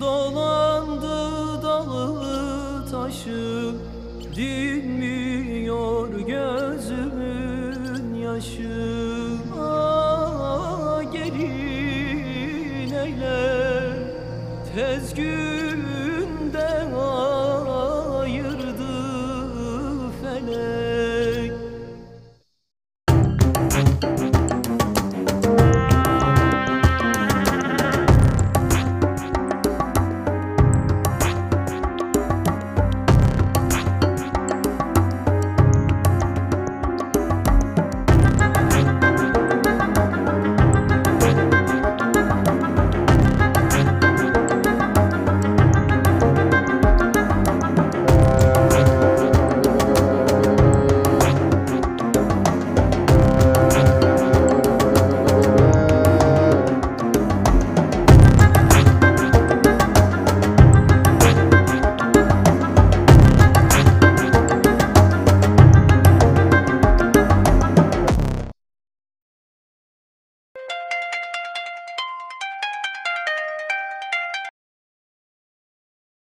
dolandı dalı taşı, dinmiyor gözümün yaşı. Gelin eyle tez günde ayırdı felek.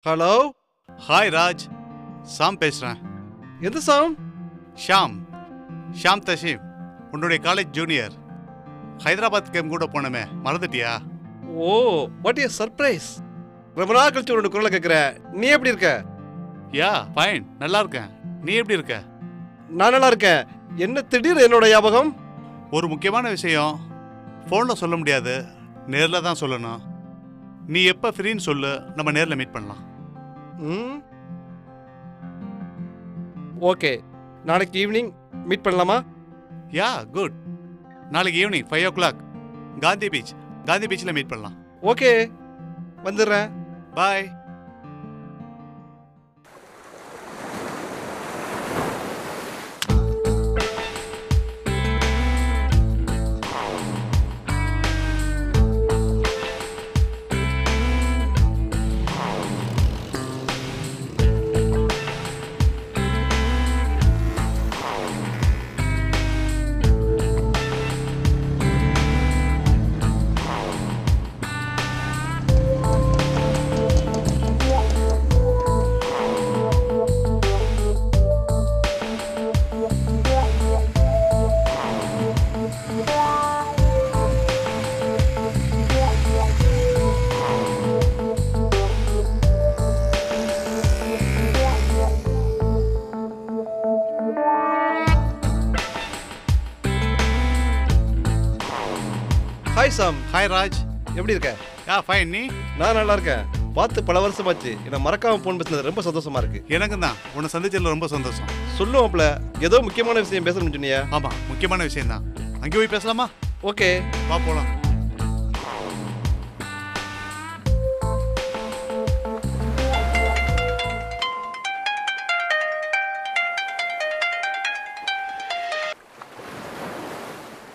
Hello, hi Raj, Sam பேசுகிறேன். எந்த சாம்? ஷாம் தஷீம், உன்னுடைய college junior. Hyderabad game கூட போனமே, மறந்துட்டியா? ஓ, what A surprise. ரொம்ப நாள் கழிச்சு உன்னோட குரலை கேட்குறேன். நீ எப்படி இருக்க? யா ஃபைன், நல்லா இருக்கேன். நீ எப்படி இருக்க? நான் நல்லா இருக்கேன். என்ன திடீர் என்னோட ஞாபகம்? ஒரு முக்கியமான விஷயம் ஃபோனில் சொல்ல முடியாது, நேரில் தான் சொல்லணும். நீ எப்போ ஃப்ரீன்னு சொல்லு, நம்ம நேரில் மீட் பண்ணலாம். ஓகே, நாளைக்கு ஈவினிங் மீட் பண்ணலாமா? Yeah good. நாளைக்கு ஈவினிங் 5 o'clock காந்தி பீச்சில் மீட் பண்ணலாம். ஓகே, வந்துடுறேன். Bye. Hi Sam. Hi Raj, எப்படி இருக்க? Yeah fine. நீ? நான் நல்லா இருக்கேன். பார்த்து பல வருஷமாச்சு. என்னை மறக்காம போன் பேசுனது ரொம்ப சந்தோஷமா இருக்கு. எனக்கு தான் உன்னை சந்திச்சதுல ரொம்ப சந்தோஷம். சொல்லுவோம்ல, ஏதோ முக்கியமான விஷயம் பேசணும்னு சொன்னியா? ஆமாம், முக்கியமான விஷயம் தான். அங்கே போய் பேசலாமா? ஓகே, வா போகலாம்.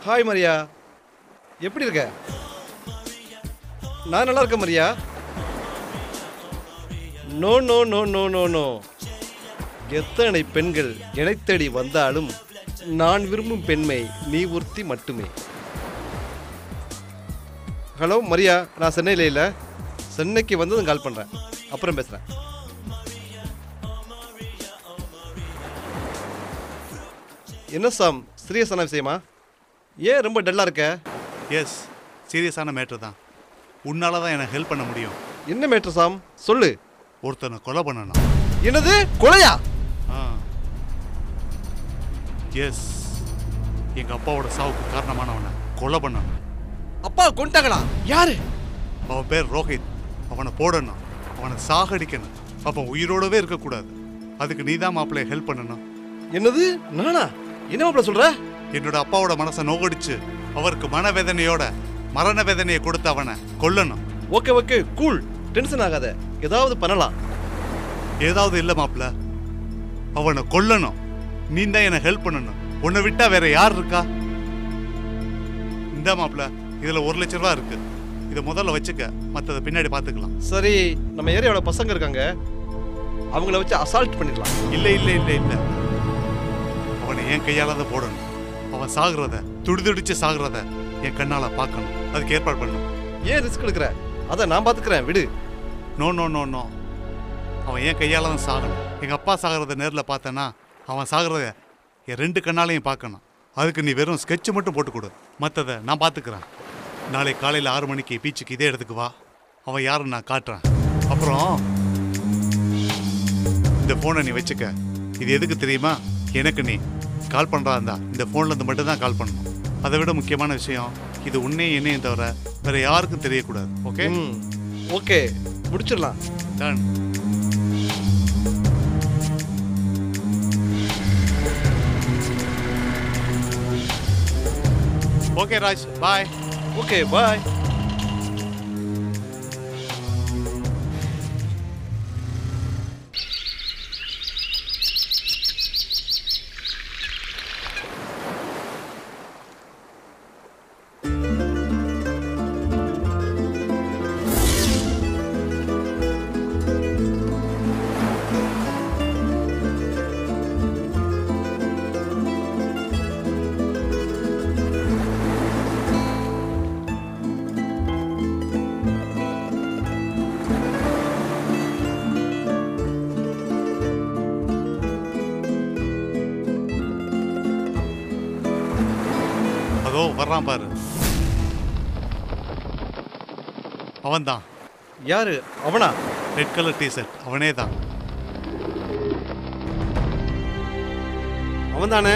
ஹாய் மரியா, எப்படி இருக்க? நான் நல்லா இருக்கேன் Maria. No no no no no no. எத்தனை பெண்கள் என்னை தேடி வந்தாலும் நான் விரும்பும் பெண்மை நீ ஒருத்தி மட்டுமே. ஹலோ மரியா, நான் சென்னையில் இல்லை. சென்னைக்கு வந்ததும் கால் பண்ணுறேன். அப்புறம் பேசுகிறேன். என்ன சாம், சீரியஸான விஷயமா? ஏன் ரொம்ப டல்லாக இருக்க? எஸ், சீரியஸான மேட்ரு தான். உன்னால தான் எனக்கு ஹெல்ப் பண்ண முடியும். என்ன மேட்ரு சாம், சொல்லு. ஒருத்தனை கொலை பண்ணணும். என்னது, கொலையா? எஸ், எங்கள் அப்பாவோட சாவுக்கு காரணமானவனை கொலை பண்ணணும். அப்பா கொண்டாங்களா? யாரு? அவன் பேர் ரோஹித். அவனை போடணும், அவனை சாகடிக்கணும். அவன் உயிரோடவே இருக்கக்கூடாது. அதுக்கு நீ தான் மாப்பிள்ளைய ஹெல்ப் பண்ணணும். என்னது, நானா? என்ன மாப்பிள்ள சொல்ற? என்னோட அப்பாவோட மனசை நோகடிச்சு அவருக்கு மனவேதனையோட மரண வேதனையை கொடுத்து அவனை கொல்லணும். ஓகே ஓகே, கூல், டென்ஷன் ஆகாத. ஏதாவது பண்ணலாம். ஏதாவது இல்லை மாப்பிள்ள, அவனை கொல்லணும். நீ தான் என்னை ஹெல்ப் பண்ணணும். உன்னை விட்டா வேற யார் இருக்கா? இந்த மாப்பிள்ள, இதுல 1 லட்ச ரூபா இருக்கு. இதை முதல்ல வச்சுக்க, மற்றதை பின்னாடி பார்த்துக்கலாம். சரி, நம்ம ஏரியாவோட பசங்க இருக்காங்க, அவங்கள வச்சு அசால்ட் பண்ணிடலாம். இல்லை இல்லை இல்லை இல்லை, அவனை என் கையால தான் போடணும். அவன் சாகுறத, துடிதுடிச்சு சாகுறத என் கண்ணால பார்க்கணும். அதுக்கு ஏற்பாடு பண்ணணும். ஏன் ரிஸ்க் எடுக்கிற? அதை நான் பார்த்துக்கிறேன், விடு. நோ நோ நோ நோ, அவன் ஏன் கையால் தான் சாகணும். எங்கள் அப்பா சாகிறத நேரில் பார்த்தேன்னா அவன் சாகிறத என் 2 கண்ணாலையும் பார்க்கணும். அதுக்கு நீ வெறும் ஸ்கெட்சு மட்டும் போட்டு கொடு, மற்றதை நான் பார்த்துக்கிறேன். நாளை காலையில் 6 மணிக்கு பீச்சுக்கு இதே இடத்துக்கு வா, அவன் யாருன்னு நான் காட்டுறேன். அப்புறம் இந்த ஃபோனை நீ வச்சுக்க. இது எதுக்கு தெரியுமா? எனக்கு நீ கால் பண்ணுறா இருந்தா இந்த ஃபோன்லேருந்து மட்டும்தான் கால் பண்ணணும். அதை விட முக்கியமான விஷயம், இது உன்னையும் என்னையும் தவிர வேற யாருக்கும் தெரியக்கூடாது. ஓகே? ஓகே, முடிச்சிடலாம். டன். ஓகே ராஜ், பாய். ஓகே, பாய். அதோ வர்றான் பாரு, அவன்தான். யாரு அவனா? ரெட் கலர் டிஷர்ட், அவனே தான். அவன் தானே?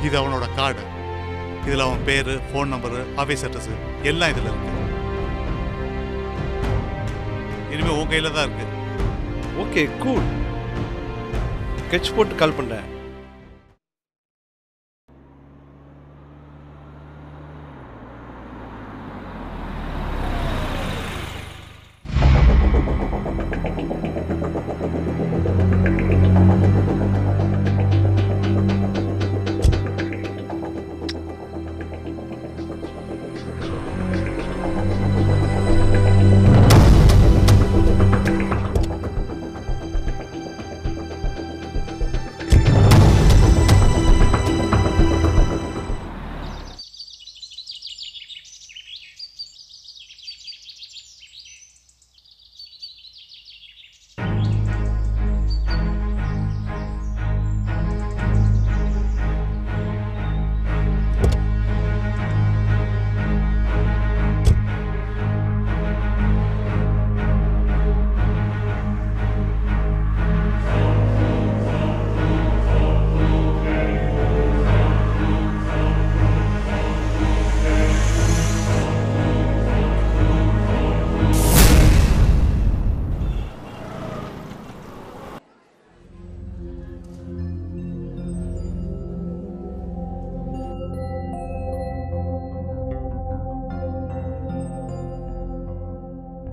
இது அவனோட கார்டு. இதில் அவன் பேரு, ஃபோன் நம்பரு, ஆஃபீஸ் அட்ரஸ் எல்லாம் இதில் இருக்கு. இனிமே உன் கையில் தான் இருக்கு. Okay, cool. ஸ்கெட்ச் போட்டு கால் பண்ணுறேன்.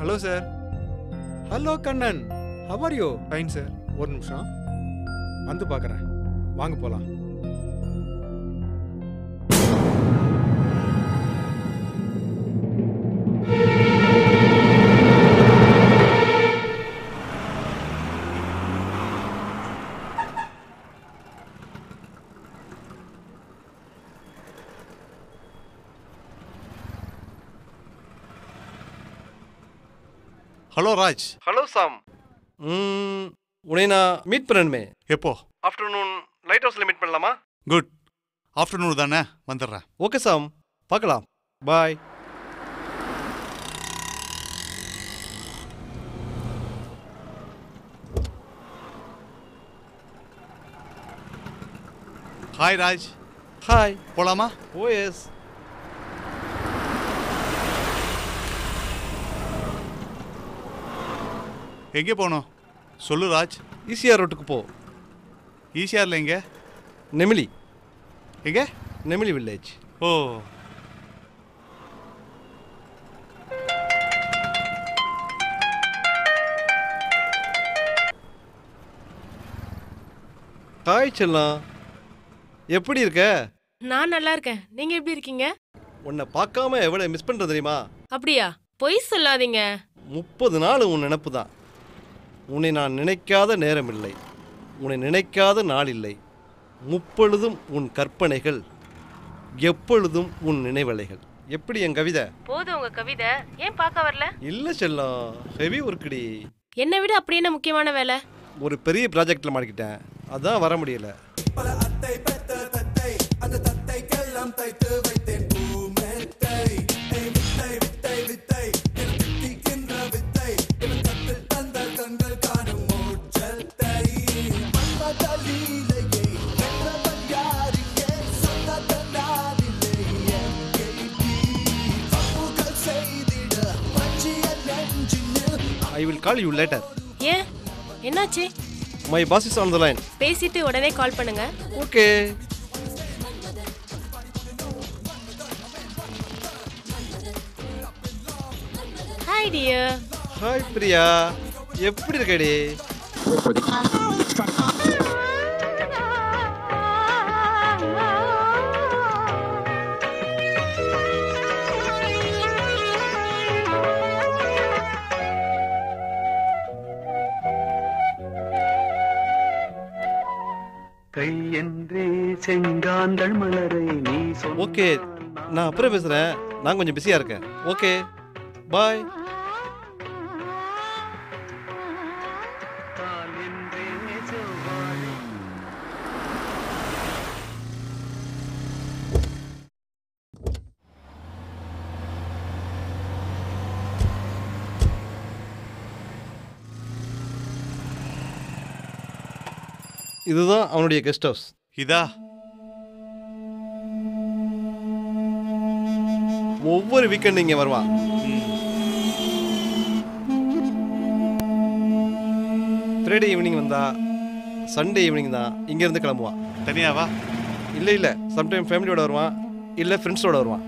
Hello sir. Hello Kannan, how are you? Fine sir. ஒரு நிமிஷம் வந்து பார்க்குறேன். வாங்க போகலாம். ஹலோ ராஜ். ஹலோ சாம். உன்னை நான் மீட் பண்ணணுமே. எப்போ? ஆஃப்டர்நூன் லைட் ஹவுஸில் மீட் பண்ணலாமா? குட். ஆஃப்டர்நூன் தானே, வந்துடுறேன். ஓகே சாம், பார்க்கலாம். பாய். ஹாய் ராஜ். ஹாய். போலாமா? ஓ எஸ். எங்கே போகணும் சொல்லு ராஜ். ஈசிஆர் ரோட்டுக்கு போ. ஈசிஆரில் எங்கே? நெமிலி. எங்கே? நெமிலி வில்லேஜ். ஓ, ஹாய் செல்லம், எப்படி இருக்க? நான் நல்லா இருக்கேன். நீங்க எப்படி இருக்கீங்க? உன்னை பார்க்காம எவ்வளோ மிஸ் பண்ணுறது தெரியுமா? அப்படியா? பொய் சொல்லாதீங்க. 30 நாள் உன் நினப்பு தான். உன்னை நான் நினைக்காத நேரம் இல்லை, உன்னை நினைக்காத நாள் இல்லை. முப்பொழுதும் உன் கற்பனைகள் எப்பொழுதும் உன் நினைவலைகள். எப்படி என் கவிதை? போதும் உங்க கவிதை. ஏன் பார்க்க வரல? இல்லை செல்லம், ஹெவி ஒர்க்குடி. என்னை விட அப்படி என்ன முக்கியமான வேலை? ஒரு பெரிய ப்ராஜெக்டில் மாட்டிக்கிட்டேன், அதான் வர முடியல. I will call you later. ஏன் என்னாச்சு? My boss is on the line. பேசிட்டு உடனே கால் பண்ணுங்க. Okay. Hi dear. Hi Priya, எப்படி இருக்கடி? செங்காந்தள் மலரை நீ ஓகே, நான் அப்புறம் பேசுகிறேன், நான் கொஞ்சம் பிஸியாக இருக்கேன். Okay bye. இதுதான் அவனுடைய கெஸ்ட் ஹவுஸ். இதா ஒவ்வொரு வீக்கெண்ட் இங்கே வருவான். ஃப்ரைடே ஈவினிங் வந்தா சண்டே ஈவினிங் தான் இங்கேருந்து கிளம்புவான். தனியாவா? இல்லை சம்டைம் ஃபேமிலியோட வருவான், இல்லை ஃப்ரெண்ட்ஸோட வருவான்.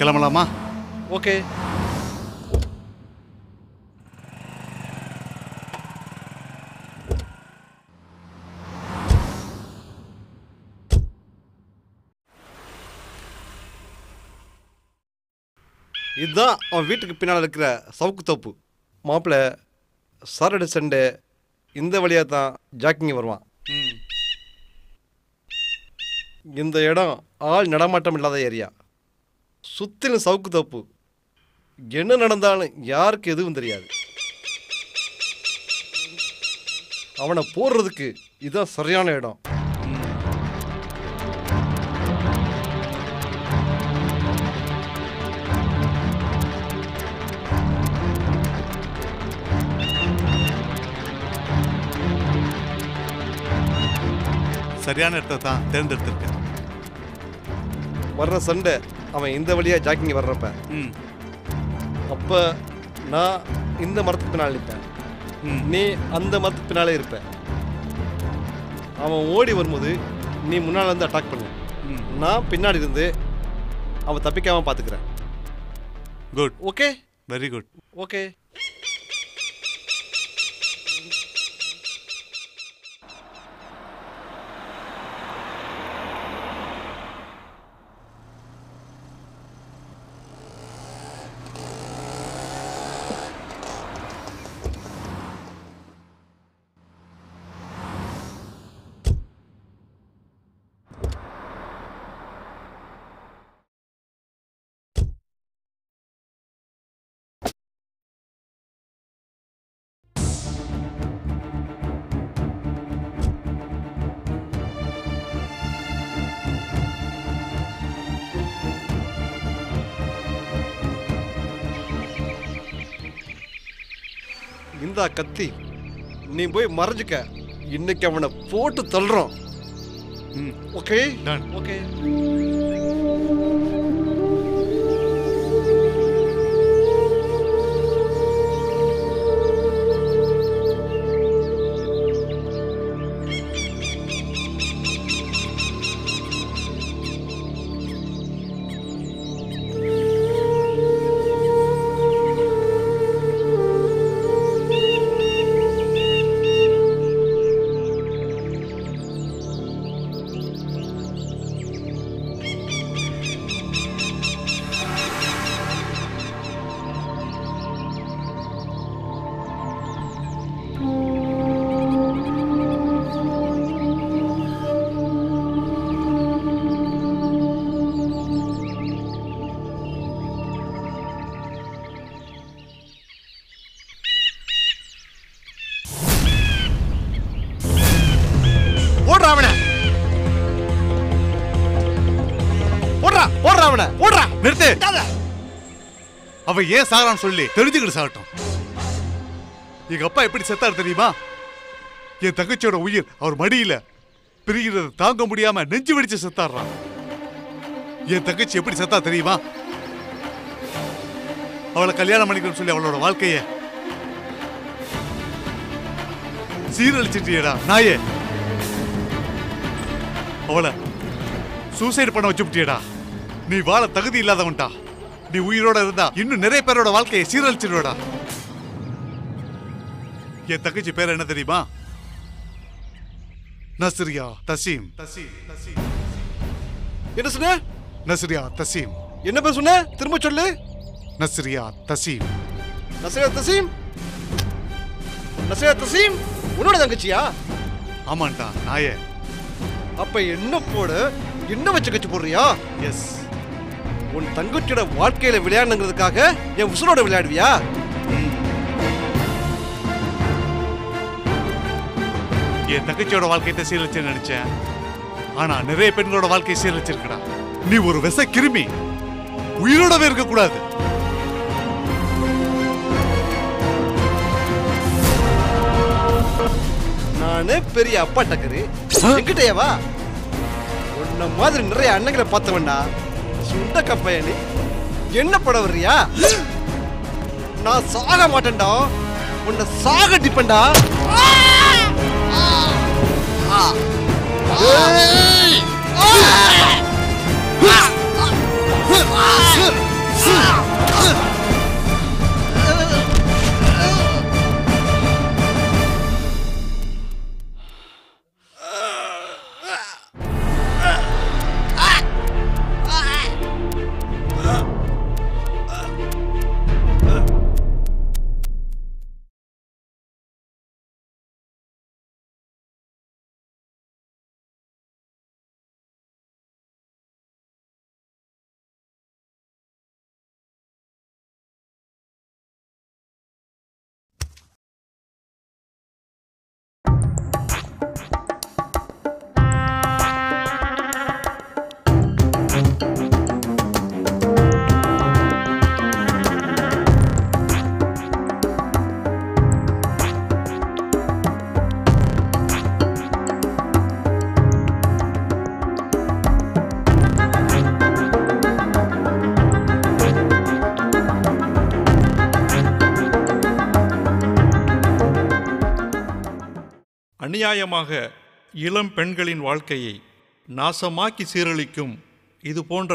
கிளம்பலாமா? ஓகே. இதுதான் அவன் வீட்டுக்கு பின்னால் இருக்கிற சவுக்கு தோப்பு. மாப்பிள்ளை சாட்டர்டே சண்டே இந்த வழியாக தான் ஜாக்கிங் வருவான். இந்த இடம் ஆள் நடமாட்டம் இல்லாத ஏரியா, சுற்றிலும் சவுக்கு தோப்பு. என்ன நடந்தாலும் யாருக்கு எதுவும் தெரியாது. அவனை போடுறதுக்கு இதுதான் சரியான இடம். சரியான இடத்தை தான் தேர்ந்தெடுத்திருக்கேன். வர்ற சண்டே அவன் இந்த வழியாக ஜாக்கிங் வர்றப்ப அப்போ நான் இந்த மரத்துக்கு பின்னால் நிற்பேன், நீ அந்த மரத்துக்கு பின்னாலே இருப்பேன். அவன் ஓடி வரும்போது நீ முன்னால் இருந்து அட்டாக் பண்ணு, நான் பின்னாடி இருந்து அவன் தப்பிக்காமல் பார்த்துக்கிறேன். Good. Okay, very good. Okay. இந்தா கத்தி, நீ போய் மறைஞ்சுக்க, இன்னைக்கு அவனை போட்டு தள்ளுறோம். Okay okay. போடுறா அவனை போடுறா போடுறா அவனை போடுறா. நிறுத்து. அவன் ஏன் சாகறான்னு சொல்லி தெரிஞ்சுக்கிட்டு சாகட்டும். எங்க அப்பா எப்படி செத்தார் தெரியுமா? என் தங்கச்சியோட உயிர் அவர் மடியில பிரிகிறத தாங்க முடியாம நெஞ்சு வெடிச்சு செத்தாடுறான். என் தங்கச்சி எப்படி செத்தா தெரியுமா? அவளை கல்யாணம் பண்ணிக்கணும்னு சொல்லி அவளோட வாழ்க்கைய சீரழிச்சிட்டியடா நாயே. அவளை சூசைட் பண்ண வச்சுட்டியடா. நீ வாழ தகுதி இல்லாதவன்டா. நீ உயிரோட இருந்தா இன்னும் நிறைய பேரோட வாழ்க்கையை சீரழிச்சிடுவடா. என் தங்கச்சி பேர் என்ன தெரியுமா? நஸ்ரியா தசீம். என்ன சொன்ன? நஸ்ரியா தசீம். என்ன பேர் சொன்ன? திரும்ப சொல்லு. நஸ்ரியா தசீம். நஸ்ரியா தசீம். நஸ்ரியா தசீம் உன்னோட தங்கச்சியா? ஆமாண்டா நாயே. அப்ப என்ன போட என்ன வச்சு கட்சி போடுறியா? எஸ். உன் தங்கச்சியோட வாழ்க்கையில விளையாடுங்கிறதுக்காக என் உசுரோட விளையாடுவியா? என் தங்கச்சியோட வாழ்க்கையை சீரழிச்சு நினைச்சேன். ஆனா நிறைய பெண்களோட வாழ்க்கையை சீரழிச்சிருக்கடா. நீ ஒரு விச கிருமி. உயிரோடவே இருக்க கூடாது. நானே பெரிய அப்பா டக்கரு என்கிட்டயவா? உன்ன மாதிரி நிறைய அண்ணங்களை பார்த்தவன்டா. சுண்ட கப்பையனி என்ன பட வர்றியா? நான் சாக மாட்டேன்டா. உன்னை சாக டிப்பண்டா. அநியாயமாக இளம் பெண்களின் வாழ்க்கையை நாசமாக்கி சீரழிக்கும் இது போன்ற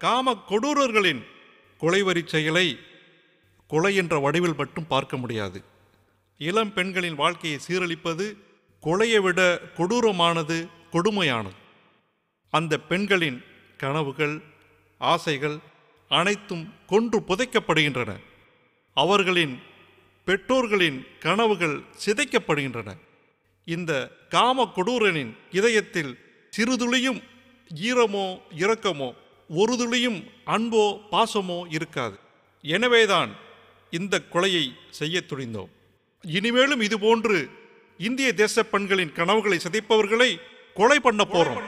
காம கொடூரர்களின் கொலைவரி செயலை கொலை என்ற வடிவில் மட்டும் பார்க்க முடியாது. இளம் பெண்களின் வாழ்க்கையை சீரழிப்பது கொலையை விட கொடூரமானது, கொடுமையானது. அந்த பெண்களின் கனவுகள், ஆசைகள் அனைத்தும் கொன்று புதைக்கப்படுகின்றன. அவர்களின் பெற்றோர்களின் கனவுகள் சிதைக்கப்படுகின்றன. இந்த காம கொடூரனின் இதயத்தில் சிறுதுளியும் ஈரமோ இரக்கமோ, ஒரு துளியும் அன்போ பாசமோ இருக்காது. எனவேதான் இந்த கொலையை செய்ய துணிந்தோம். இனிமேலும் இதுபோன்று இந்திய தேச பெண்களின் கனவுகளை சிதைப்பவர்களை கொலை பண்ண போறோம்.